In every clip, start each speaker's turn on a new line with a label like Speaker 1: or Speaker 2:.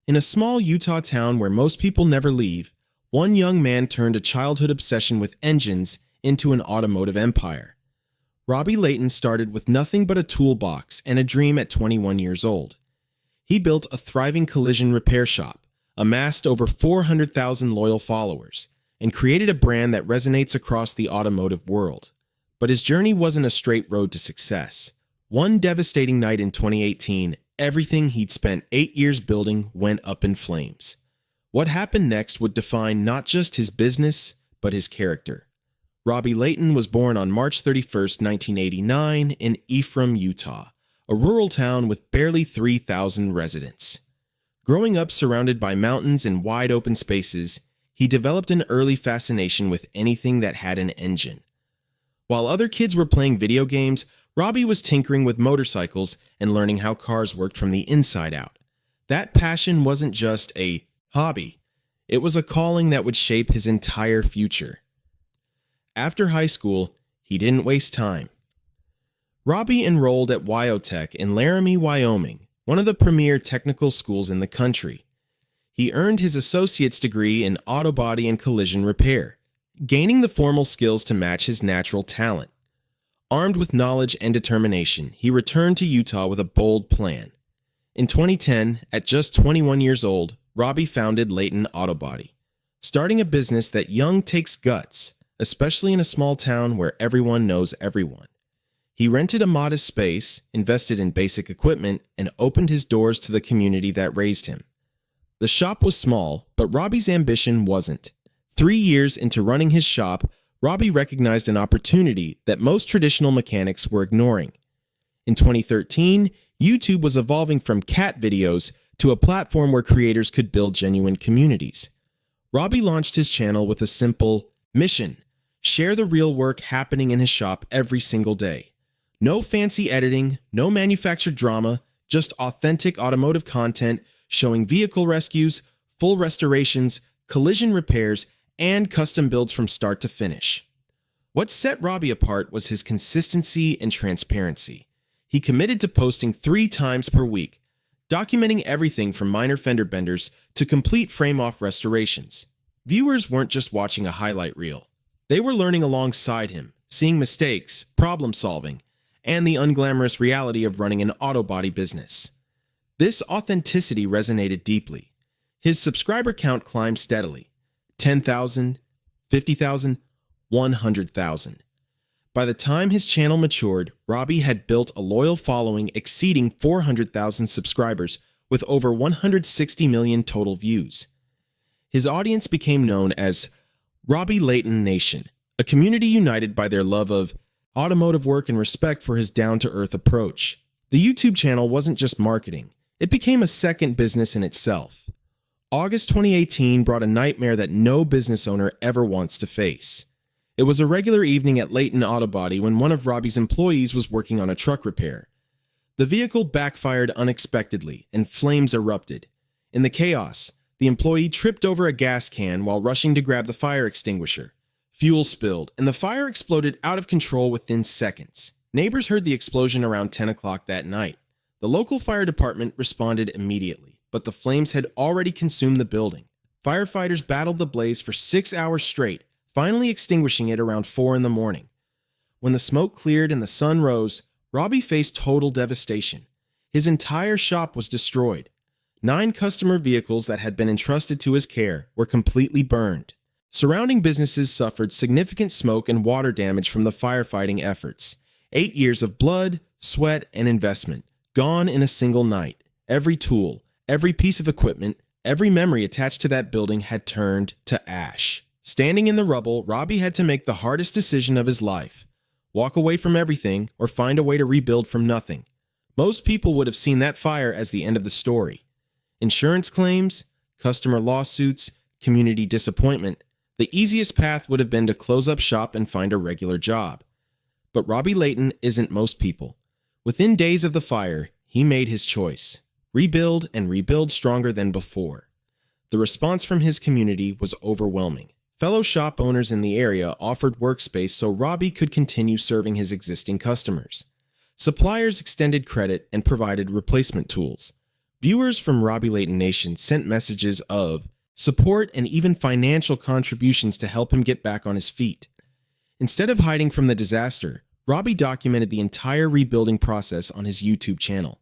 Speaker 1: In a small Utah town where most people never leave, one young man turned a childhood obsession with engines into an automotive empire. Robbie Layton started with nothing but a toolbox and a dream at 21 years old. He built a thriving collision repair shop, amassed over 400,000 loyal followers, and created a brand that resonates across the automotive world. But his journey wasn't a straight road to success. One devastating night in 2018, everything he'd spent 8 years building went up in flames. What happened next would define not just his business, but his character. Robbie Layton was born on March 31, 1989, in Ephraim, Utah, a rural town with barely 3,000 residents. Growing up surrounded by mountains and wide open spaces, he developed an early fascination with anything that had an engine. While other kids were playing video games, Robbie was tinkering with motorcycles and learning how cars worked from the inside out. That passion wasn't just a hobby. It was a calling that would shape his entire future. After high school, he didn't waste time. Robbie enrolled at Wyotech in Laramie, Wyoming, one of the premier technical schools in the country. He earned his associate's degree in auto body and collision repair, gaining the formal skills to match his natural talent. Armed with knowledge and determination, he returned to Utah with a bold plan. In 2010, at just 21 years old, Robbie founded Layton Auto Body, starting a business that young takes guts, especially in a small town where everyone knows everyone. He rented a modest space, invested in basic equipment, and opened his doors to the community that raised him. The shop was small, but Robbie's ambition wasn't. 3 years into running his shop, Robbie recognized an opportunity that most traditional mechanics were ignoring. In 2013, YouTube was evolving from cat videos to a platform where creators could build genuine communities. Robbie launched his channel with a simple mission: share the real work happening in his shop every single day. No fancy editing, no manufactured drama, just authentic automotive content showing vehicle rescues, full restorations, collision repairs, and custom builds from start to finish. What set Robbie apart was his consistency and transparency. He committed to posting 3 times per week, documenting everything from minor fender benders to complete frame-off restorations. Viewers weren't just watching a highlight reel. They were learning alongside him, seeing mistakes, problem-solving, and the unglamorous reality of running an auto body business. This authenticity resonated deeply. His subscriber count climbed steadily: 10,000, 50,000, 100,000. By the time his channel matured, Robbie had built a loyal following exceeding 400,000 subscribers with over 160 million total views. His audience became known as Robbie Layton Nation, a community united by their love of automotive work and respect for his down-to-earth approach. The YouTube channel wasn't just marketing. It became a second business in itself. August 2018 brought a nightmare that no business owner ever wants to face. It was a regular evening at Layton Auto Body when one of Robbie's employees was working on a truck repair. The vehicle backfired unexpectedly and flames erupted. In the chaos, the employee tripped over a gas can while rushing to grab the fire extinguisher. Fuel spilled, and the fire exploded out of control within seconds. Neighbors heard the explosion around 10 o'clock that night. The local fire department responded immediately, but the flames had already consumed the building. Firefighters battled the blaze for 6 hours straight, finally extinguishing it around 4 in the morning. When the smoke cleared and the sun rose, Robbie faced total devastation. His entire shop was destroyed. 9 customer vehicles that had been entrusted to his care were completely burned. Surrounding businesses suffered significant smoke and water damage from the firefighting efforts. 8 years of blood, sweat, and investment, gone in a single night. Every tool, every piece of equipment, every memory attached to that building had turned to ash. Standing in the rubble, Robbie had to make the hardest decision of his life: walk away from everything or find a way to rebuild from nothing. Most people would have seen that fire as the end of the story. Insurance claims, customer lawsuits, community disappointment. The easiest path would have been to close up shop and find a regular job. But Robbie Layton isn't most people. Within days of the fire, he made his choice: rebuild and rebuild stronger than before. The response from his community was overwhelming. Fellow shop owners in the area offered workspace so Robbie could continue serving his existing customers. Suppliers extended credit and provided replacement tools. Viewers from Robbie Layton Nation sent messages of support and even financial contributions to help him get back on his feet. Instead of hiding from the disaster, Robbie documented the entire rebuilding process on his YouTube channel.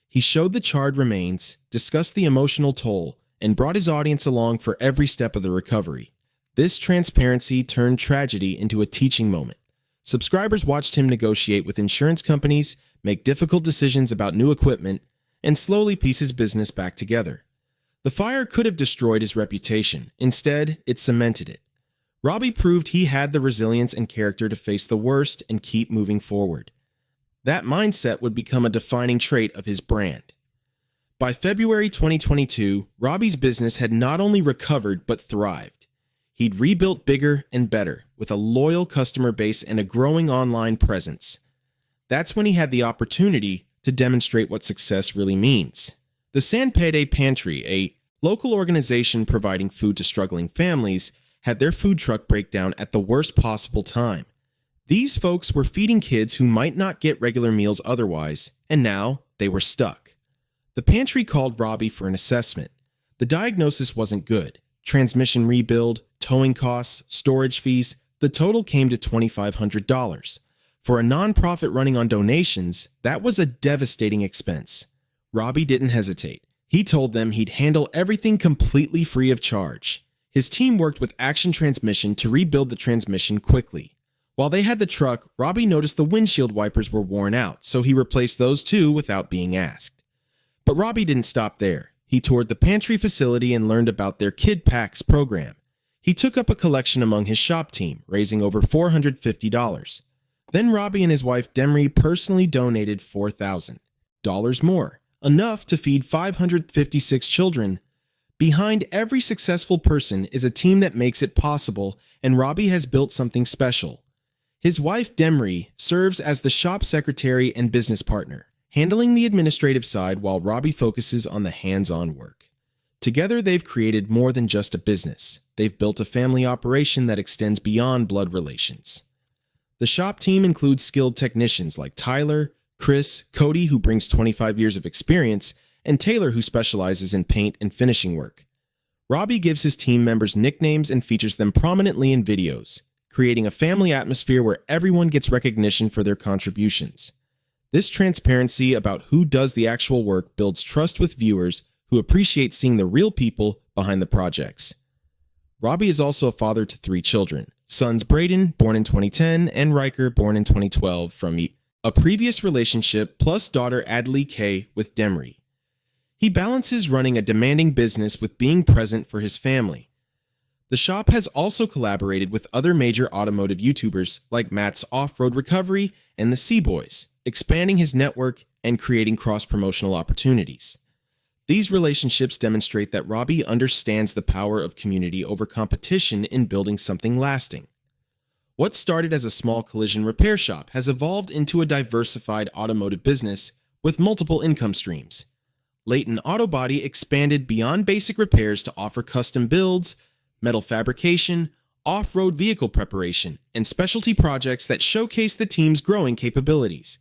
Speaker 1: He showed the charred remains, discussed the emotional toll, and brought his audience along for every step of the recovery. This transparency turned tragedy into a teaching moment. Subscribers watched him negotiate with insurance companies, make difficult decisions about new equipment, and slowly piece his business back together. The fire could have destroyed his reputation. Instead, it cemented it. Robbie proved he had the resilience and character to face the worst and keep moving forward. That mindset would become a defining trait of his brand. By February 2022, Robbie's business had not only recovered but thrived. He'd rebuilt bigger and better, with a loyal customer base and a growing online presence. That's when he had the opportunity to demonstrate what success really means. The San Pede Pantry, a local organization providing food to struggling families, had their food truck break down at the worst possible time. These folks were feeding kids who might not get regular meals otherwise, and now they were stuck. The pantry called Robbie for an assessment. The diagnosis wasn't good. Transmission rebuild, towing costs, storage fees, the total came to $2,500. For a nonprofit running on donations, that was a devastating expense. Robbie didn't hesitate. He told them he'd handle everything completely free of charge. His team worked with Action Transmission to rebuild the transmission quickly. While they had the truck, Robbie noticed the windshield wipers were worn out, so he replaced those too without being asked. But Robbie didn't stop there. He toured the pantry facility and learned about their Kid Packs program. He took up a collection among his shop team, raising over $450. Then Robbie and his wife Demry personally donated $4,000 more, enough to feed 556 children. Behind every successful person is a team that makes it possible, and Robbie has built something special. His wife Demry serves as the shop secretary and business partner, handling the administrative side while Robbie focuses on the hands-on work. Together, they've created more than just a business. They've built a family operation that extends beyond blood relations. The shop team includes skilled technicians like Tyler, Chris, Cody, who brings 25 years of experience, and Taylor, who specializes in paint and finishing work. Robbie gives his team members nicknames and features them prominently in videos, creating a family atmosphere where everyone gets recognition for their contributions. This transparency about who does the actual work builds trust with viewers who appreciate seeing the real people behind the projects. Robbie is also a father to 3 children. Sons Braden, born in 2010, and Riker, born in 2012, from a previous relationship, plus daughter Adley Kay with Demry. He balances running a demanding business with being present for his family. The shop has also collaborated with other major automotive YouTubers like Matt's Off-Road Recovery and the Seaboys, expanding his network and creating cross-promotional opportunities. These relationships demonstrate that Robbie understands the power of community over competition in building something lasting. What started as a small collision repair shop has evolved into a diversified automotive business with multiple income streams. Layton Auto Body expanded beyond basic repairs to offer custom builds, metal fabrication, off-road vehicle preparation, and specialty projects that showcase the team's growing capabilities.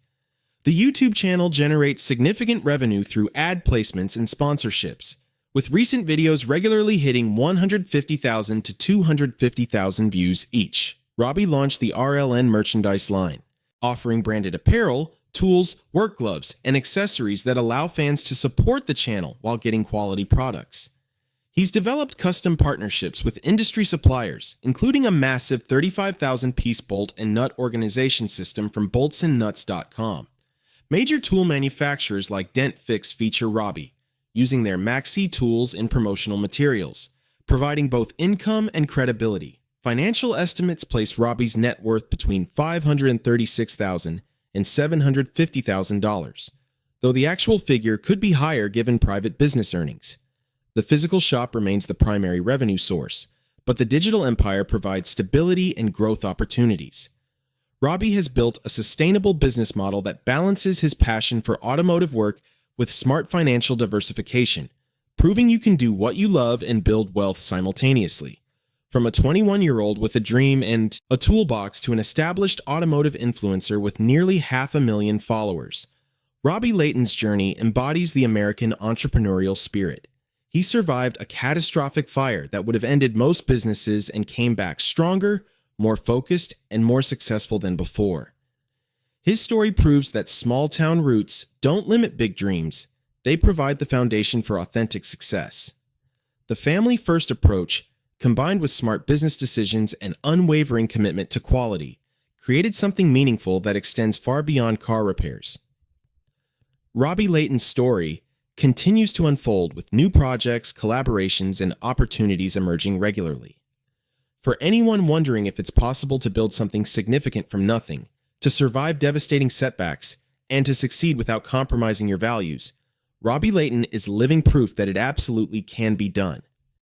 Speaker 1: The YouTube channel generates significant revenue through ad placements and sponsorships, with recent videos regularly hitting 150,000 to 250,000 views each. Robbie launched the RLN merchandise line, offering branded apparel, tools, work gloves, and accessories that allow fans to support the channel while getting quality products. He's developed custom partnerships with industry suppliers, including a massive 35,000-piece bolt and nut organization system from boltsandnuts.com. Major tool manufacturers like Dent Fix feature Robbie, using their Maxi tools in promotional materials, providing both income and credibility. Financial estimates place Robbie's net worth between $536,000 and $750,000, though the actual figure could be higher given private business earnings. The physical shop remains the primary revenue source, but the digital empire provides stability and growth opportunities. Robbie has built a sustainable business model that balances his passion for automotive work with smart financial diversification, proving you can do what you love and build wealth simultaneously. From a 21-year-old with a dream and a toolbox to an established automotive influencer with nearly 500,000 followers, Robbie Layton's journey embodies the American entrepreneurial spirit. He survived a catastrophic fire that would have ended most businesses and came back stronger, more focused, and more successful than before. His story proves that small-town roots don't limit big dreams. They provide the foundation for authentic success. The family-first approach, combined with smart business decisions and unwavering commitment to quality, created something meaningful that extends far beyond car repairs. Robbie Layton's story continues to unfold with new projects, collaborations, and opportunities emerging regularly. For anyone wondering if it's possible to build something significant from nothing, to survive devastating setbacks, and to succeed without compromising your values, Robbie Layton is living proof that it absolutely can be done.